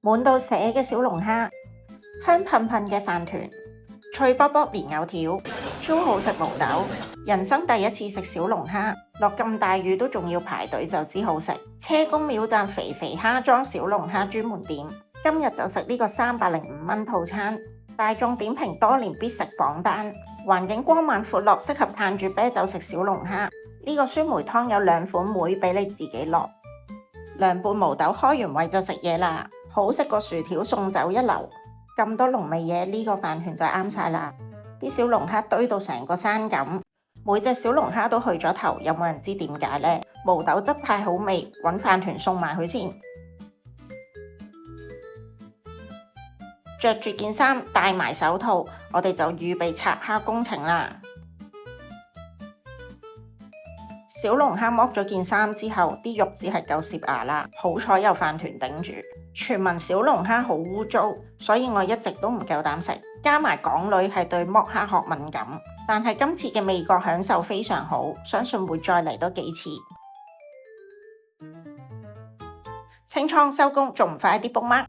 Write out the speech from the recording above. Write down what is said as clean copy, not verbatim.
滿到瀉嘅小龍蝦，香噴噴嘅飯團，脆卜卜蓮藕條，超好食毛豆。人生第一次食小龍蝦，落咁大雨都仲要排隊就知好食。車公廟站肥肥蝦莊小龍蝦專門店，今日就食呢個305蚊套餐，大眾點評多年必食榜單。環境光猛闊落，適合嘆住啤酒食小龍蝦。呢個酸梅湯有2款梅俾你自己落。涼拌毛豆開完胃就食嘢啦，好食過薯條送酒一流。咁多濃味嘢，呢個飯團就啱晒啦。啲小龍蝦堆到成個山咁，每隻小龍蝦都去咗頭，有冇人知點解呢？毛豆汁太好味，揾飯團送埋佢先。着住件衫，戴埋手套，我哋就預備拆蝦工程啦。小龍蝦剝咗件衫之後，啲肉只係夠攝牙啦，好彩有飯團頂住。傳聞小龍蝦好污糟，所以我一直都唔夠膽食。加埋港女係對剝蝦殼敏感，但係今次嘅味覺享受非常好，相信會再嚟多幾次。清倉收工，仲唔快啲 book mark？